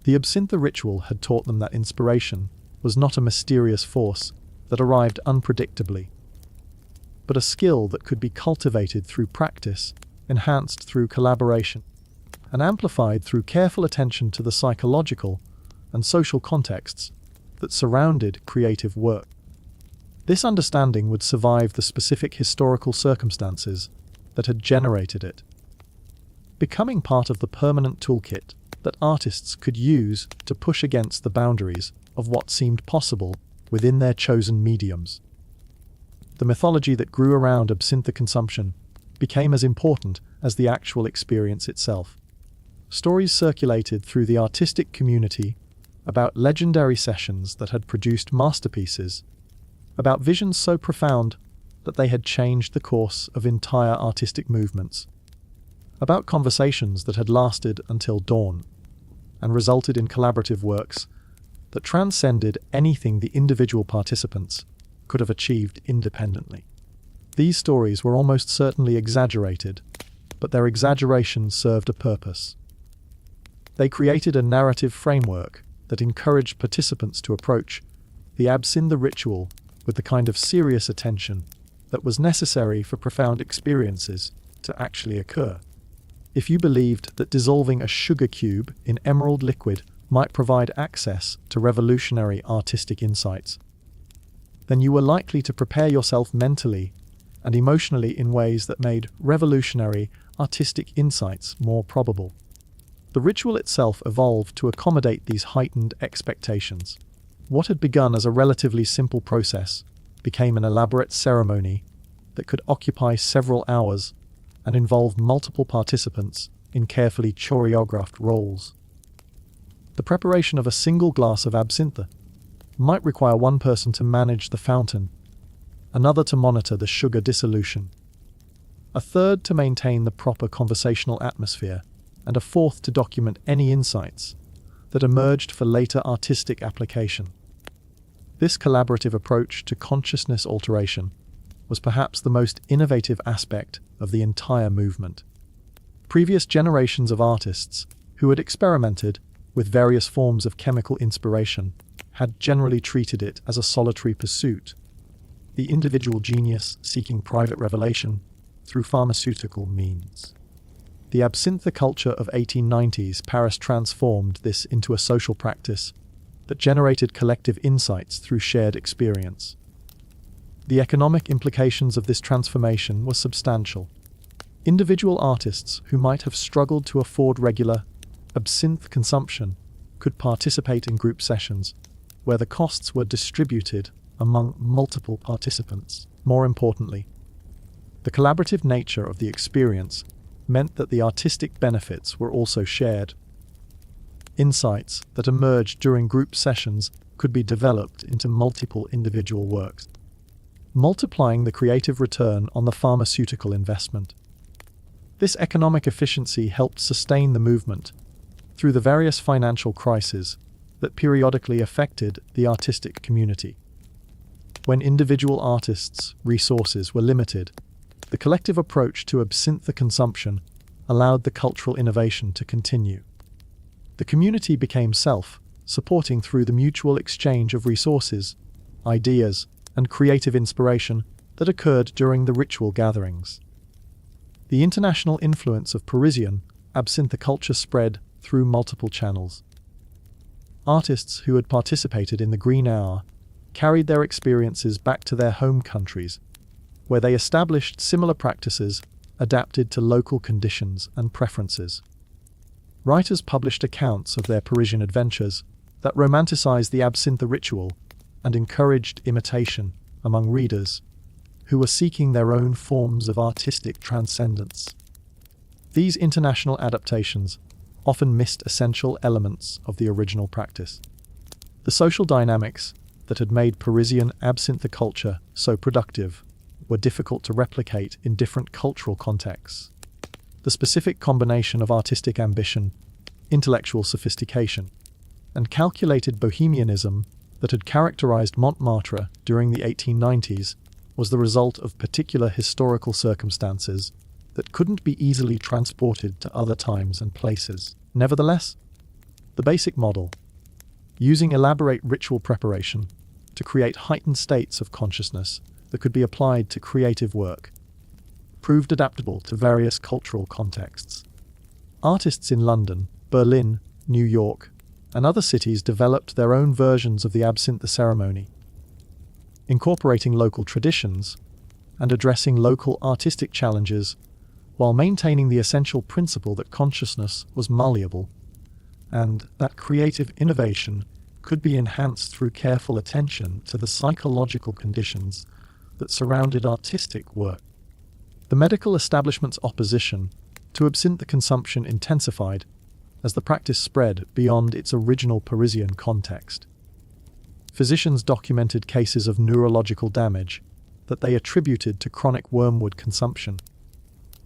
The Absinthe ritual had taught them that inspiration was not a mysterious force that arrived unpredictably, but a skill that could be cultivated through practice, enhanced through collaboration, and amplified through careful attention to the psychological and social contexts that surrounded creative work. This understanding would survive the specific historical circumstances that had generated it, becoming part of the permanent toolkit that artists could use to push against the boundaries of what seemed possible within their chosen mediums. The mythology that grew around Absinthe consumption became as important as the actual experience itself. Stories circulated through the artistic community about legendary sessions that had produced masterpieces, about visions so profound that they had changed the course of entire artistic movements, about conversations that had lasted until dawn and resulted in collaborative works that transcended anything the individual participants could have achieved independently. These stories were almost certainly exaggerated, but their exaggeration served a purpose. They created a narrative framework that encouraged participants to approach the Absinthe ritual with the kind of serious attention that was necessary for profound experiences to actually occur. If you believed that dissolving a sugar cube in emerald liquid might provide access to revolutionary artistic insights, then you were likely to prepare yourself mentally and emotionally in ways that made revolutionary artistic insights more probable. The ritual itself evolved to accommodate these heightened expectations. What had begun as a relatively simple process became an elaborate ceremony that could occupy several hours and involve multiple participants in carefully choreographed roles. The preparation of a single glass of absinthe might require one person to manage the fountain, another to monitor the sugar dissolution, a third to maintain the proper conversational atmosphere, and a fourth to document any insights that emerged for later artistic application. This collaborative approach to consciousness alteration was perhaps the most innovative aspect of the entire movement. Previous generations of artists who had experimented with various forms of chemical inspiration had generally treated it as a solitary pursuit, the individual genius seeking private revelation through pharmaceutical means. The Absinthe culture of 1890s Paris transformed this into a social practice that generated collective insights through shared experience. The economic implications of this transformation were substantial. Individual artists who might have struggled to afford regular absinthe consumption could participate in group sessions where the costs were distributed among multiple participants. More importantly, the collaborative nature of the experience meant that the artistic benefits were also shared. Insights that emerged during group sessions could be developed into multiple individual works, multiplying the creative return on the pharmaceutical investment. This economic efficiency helped sustain the movement through the various financial crises that periodically affected the artistic community. When individual artists' resources were limited, the collective approach to absinthe consumption allowed the cultural innovation to continue. The community became self-supporting through the mutual exchange of resources, ideas, and creative inspiration that occurred during the ritual gatherings. The international influence of Parisian absinthe culture spread through multiple channels. Artists who had participated in the Green Hour carried their experiences back to their home countries, where they established similar practices adapted to local conditions and preferences. Writers published accounts of their Parisian adventures that romanticized the absinthe ritual and encouraged imitation among readers who were seeking their own forms of artistic transcendence. These international adaptations often missed essential elements of the original practice. The social dynamics that had made Parisian absinthe culture so productive were difficult to replicate in different cultural contexts. The specific combination of artistic ambition, intellectual sophistication, and calculated bohemianism that had characterized Montmartre during the 1890s was the result of particular historical circumstances that couldn't be easily transported to other times and places. Nevertheless, the basic model, using elaborate ritual preparation to create heightened states of consciousness that could be applied to creative work, proved adaptable to various cultural contexts. Artists in London, Berlin, New York, and other cities developed their own versions of the absinthe ceremony, incorporating local traditions and addressing local artistic challenges while maintaining the essential principle that consciousness was malleable and that creative innovation could be enhanced through careful attention to the psychological conditions that surrounded artistic work. The medical establishment's opposition to absinthe consumption intensified as the practice spread beyond its original Parisian context. Physicians documented cases of neurological damage that they attributed to chronic wormwood consumption,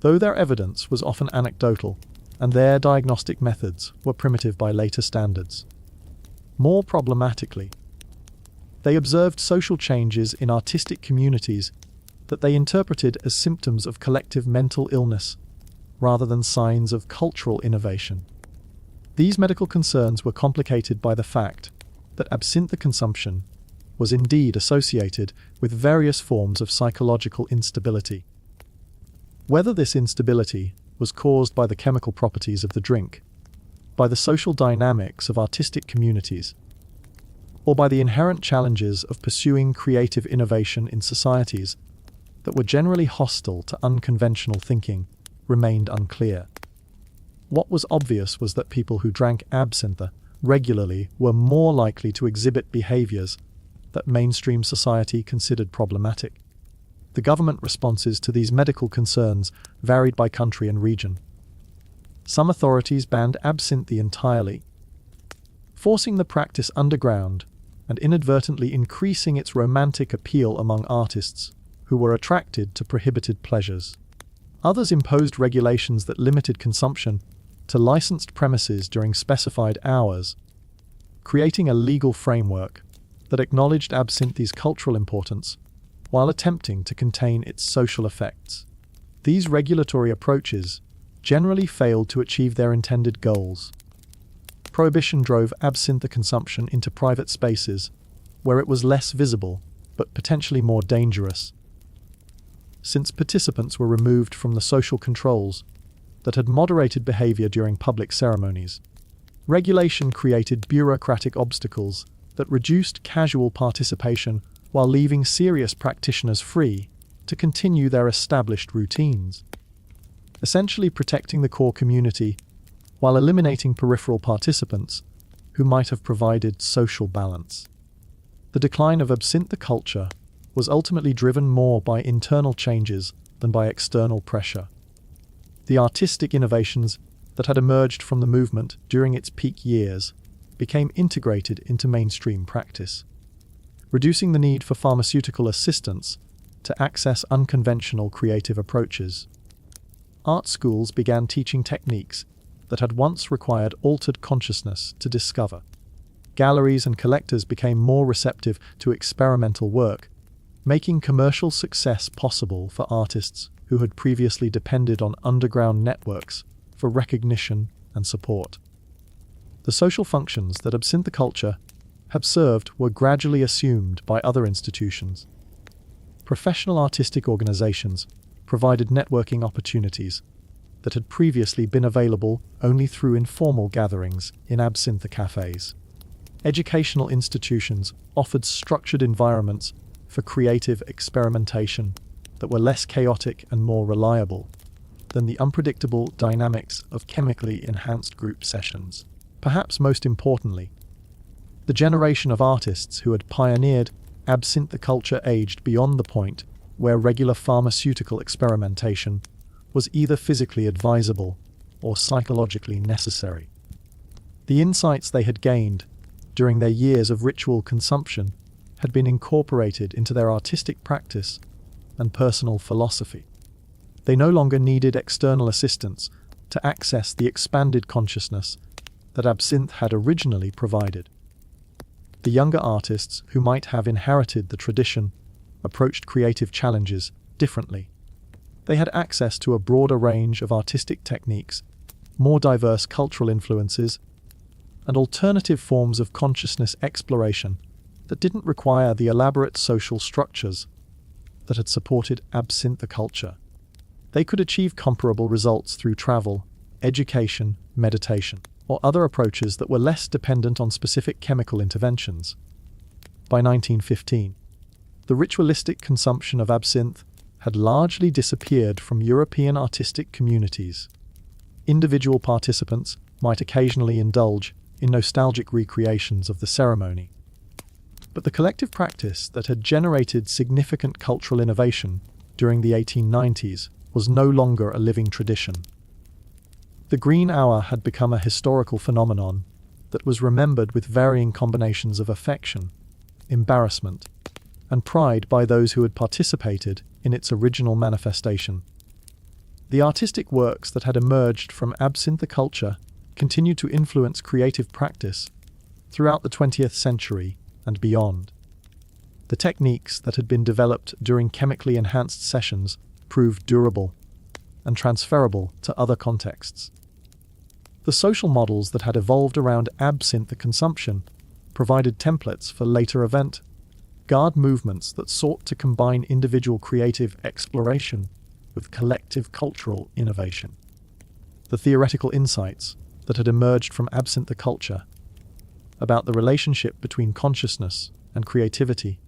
though their evidence was often anecdotal and their diagnostic methods were primitive by later standards. More problematically, they observed social changes in artistic communities that they interpreted as symptoms of collective mental illness rather than signs of cultural innovation. These medical concerns were complicated by the fact that absinthe consumption was indeed associated with various forms of psychological instability. Whether this instability was caused by the chemical properties of the drink, by the social dynamics of artistic communities, or by the inherent challenges of pursuing creative innovation in societies that were generally hostile to unconventional thinking, remained unclear. What was obvious was that people who drank absinthe regularly were more likely to exhibit behaviors that mainstream society considered problematic. The government responses to these medical concerns varied by country and region. Some authorities banned absinthe entirely, forcing the practice underground and inadvertently increasing its romantic appeal among artists who were attracted to prohibited pleasures. Others imposed regulations that limited consumption to licensed premises during specified hours, creating a legal framework that acknowledged absinthe's cultural importance while attempting to contain its social effects. These regulatory approaches generally failed to achieve their intended goals. Prohibition drove absinthe consumption into private spaces where it was less visible but potentially more dangerous. Since participants were removed from the social controls that had moderated behavior during public ceremonies, regulation created bureaucratic obstacles that reduced casual participation while leaving serious practitioners free to continue their established routines, essentially protecting the core community while eliminating peripheral participants who might have provided social balance. The decline of absinthe culture was ultimately driven more by internal changes than by external pressure. The artistic innovations that had emerged from the movement during its peak years became integrated into mainstream practice, reducing the need for pharmaceutical assistance to access unconventional creative approaches. Art schools began teaching techniques that had once required altered consciousness to discover. Galleries and collectors became more receptive to experimental work, making commercial success possible for artists who had previously depended on underground networks for recognition and support. The social functions that absinthe culture had served were gradually assumed by other institutions. Professional artistic organizations provided networking opportunities that had previously been available only through informal gatherings in absinthe cafés. Educational institutions offered structured environments for creative experimentation that were less chaotic and more reliable than the unpredictable dynamics of chemically enhanced group sessions. Perhaps most importantly, the generation of artists who had pioneered absinthe culture aged beyond the point where regular pharmaceutical experimentation was either physically advisable or psychologically necessary. The insights they had gained during their years of ritual consumption had been incorporated into their artistic practice and personal philosophy. They no longer needed external assistance to access the expanded consciousness that absinthe had originally provided. The younger artists who might have inherited the tradition approached creative challenges differently. They had access to a broader range of artistic techniques, more diverse cultural influences, and alternative forms of consciousness exploration that didn't require the elaborate social structures that had supported absinthe culture. They could achieve comparable results through travel, education, meditation, or other approaches that were less dependent on specific chemical interventions. By 1915, the ritualistic consumption of absinthe had largely disappeared from European artistic communities. Individual participants might occasionally indulge in nostalgic recreations of the ceremony, but the collective practice that had generated significant cultural innovation during the 1890s was no longer a living tradition. The green hour had become a historical phenomenon that was remembered with varying combinations of affection, embarrassment, and pride by those who had participated in its original manifestation. The artistic works that had emerged from absinthe culture continued to influence creative practice throughout the 20th century and beyond. The techniques that had been developed during chemically enhanced sessions proved durable and transferable to other contexts. The social models that had evolved around absinthe consumption provided templates for later avant-garde movements that sought to combine individual creative exploration with collective cultural innovation. The theoretical insights that had emerged from absinthe culture about the relationship between consciousness and creativity,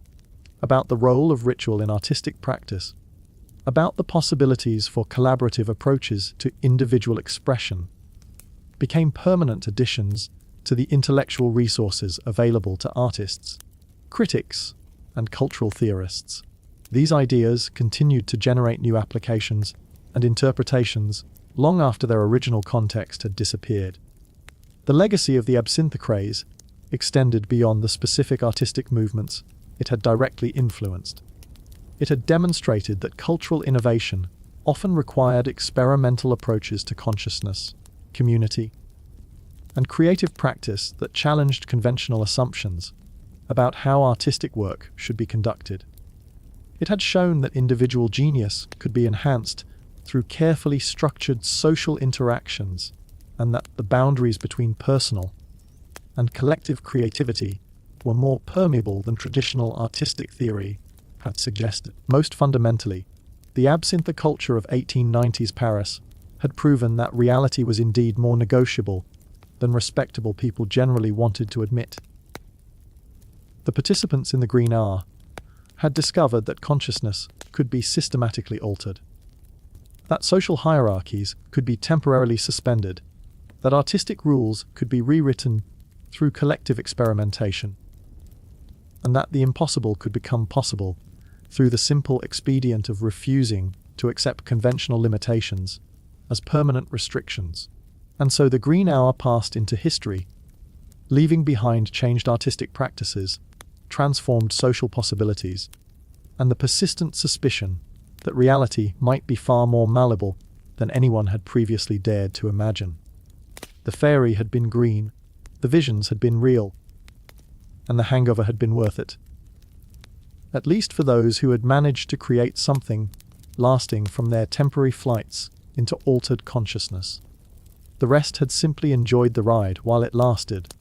about the role of ritual in artistic practice, about the possibilities for collaborative approaches to individual expression, became permanent additions to the intellectual resources available to artists, critics, and cultural theorists. These ideas continued to generate new applications and interpretations long after their original context had disappeared. The legacy of the absinthe craze extended beyond the specific artistic movements it had directly influenced. It had demonstrated that cultural innovation often required experimental approaches to consciousness, community, and creative practice that challenged conventional assumptions about how artistic work should be conducted. It had shown that individual genius could be enhanced through carefully structured social interactions, and that the boundaries between personal and collective creativity were more permeable than traditional artistic theory had suggested. Most fundamentally, the absinthe culture of 1890s Paris had proven that reality was indeed more negotiable than respectable people generally wanted to admit. The participants in the Green Hour had discovered that consciousness could be systematically altered, that social hierarchies could be temporarily suspended, that artistic rules could be rewritten through collective experimentation, and that the impossible could become possible through the simple expedient of refusing to accept conventional limitations as permanent restrictions. And so the Green Hour passed into history, leaving behind changed artistic practices, transformed social possibilities, and the persistent suspicion that reality might be far more malleable than anyone had previously dared to imagine. The fairy had been green, the visions had been real, and the hangover had been worth it. At least for those who had managed to create something lasting from their temporary flights into altered consciousness. The rest had simply enjoyed the ride while it lasted,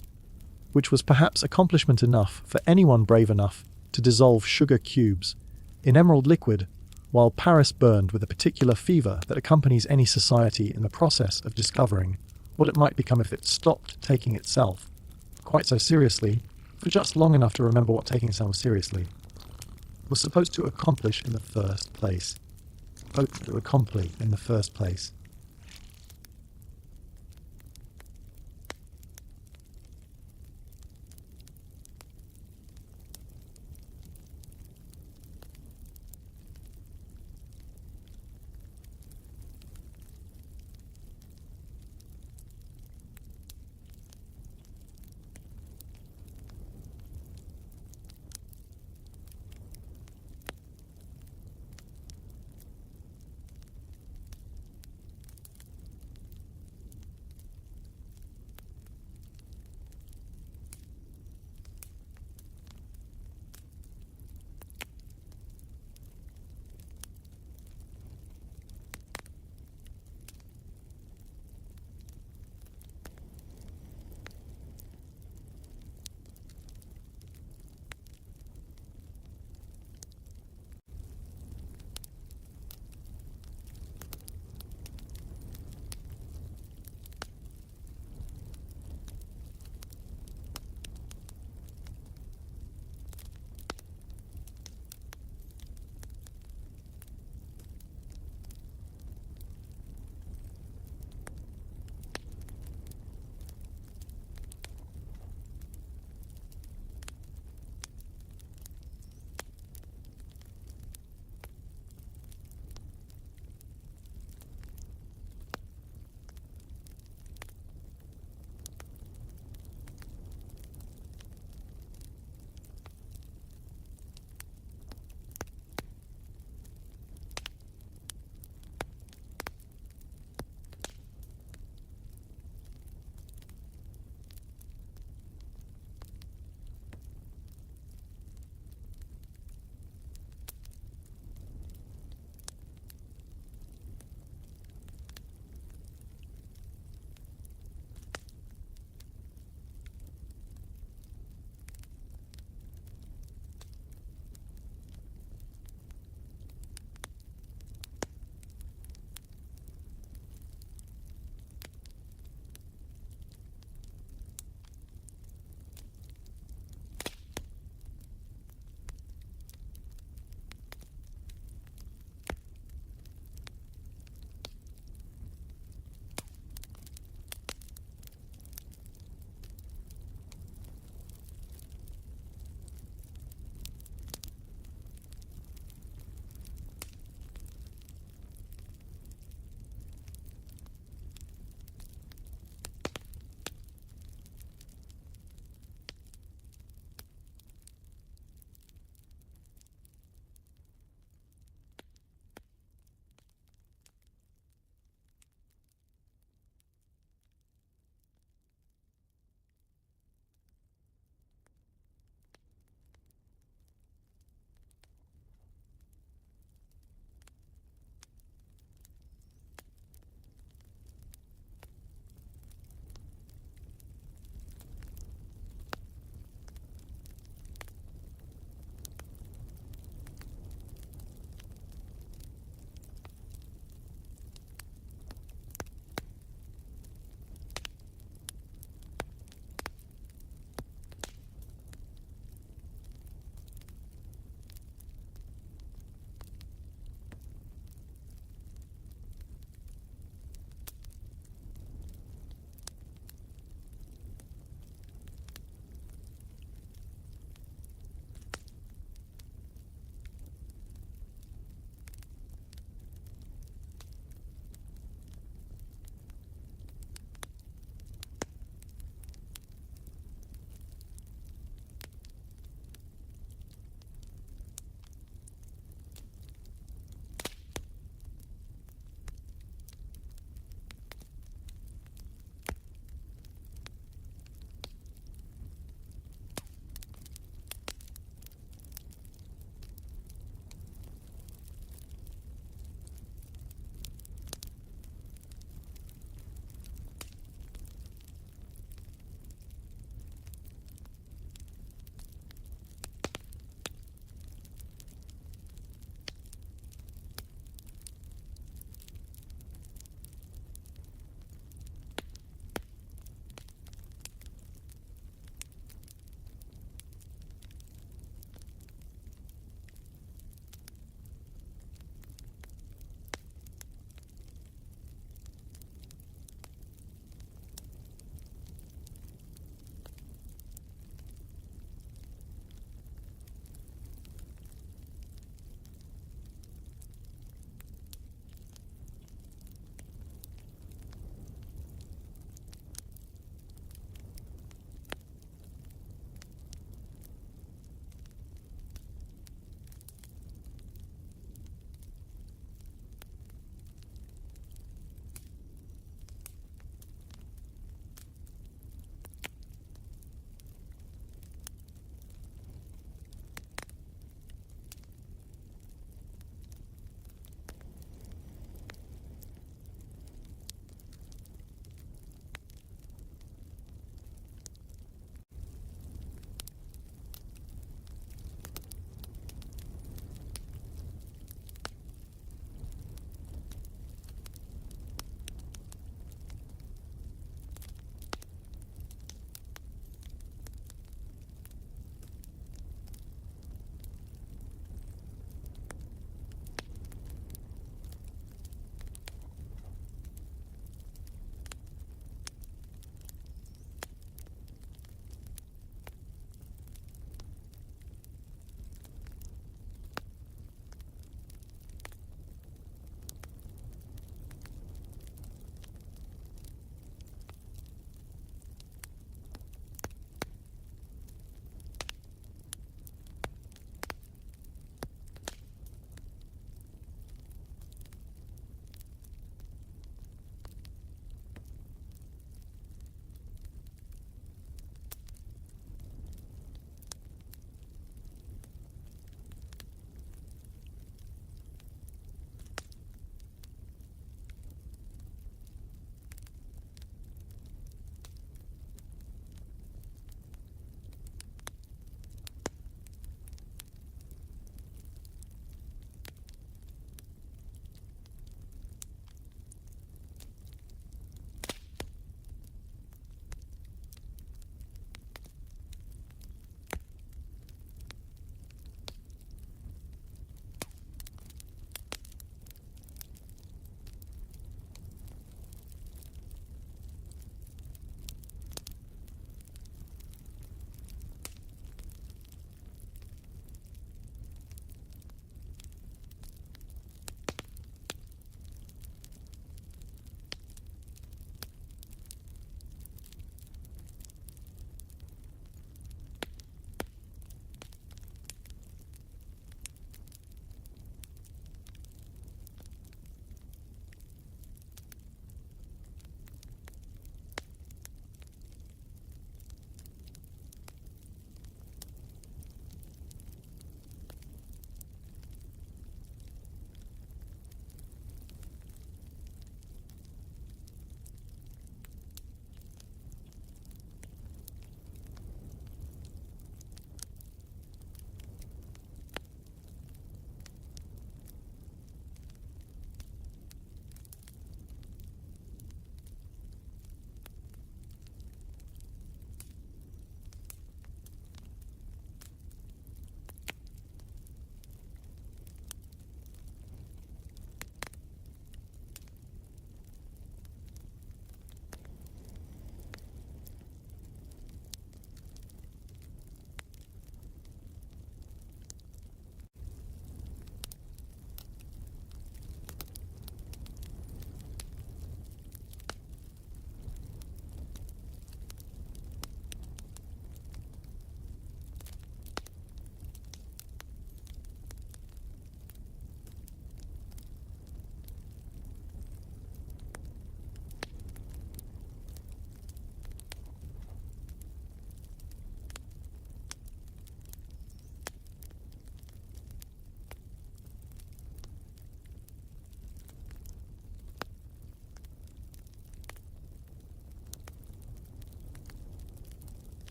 which was perhaps accomplishment enough for anyone brave enough to dissolve sugar cubes in emerald liquid while Paris burned with a particular fever that accompanies any society in the process of discovering what it might become if it stopped taking itself quite so seriously for just long enough to remember what taking itself seriously was supposed to accomplish in the first place.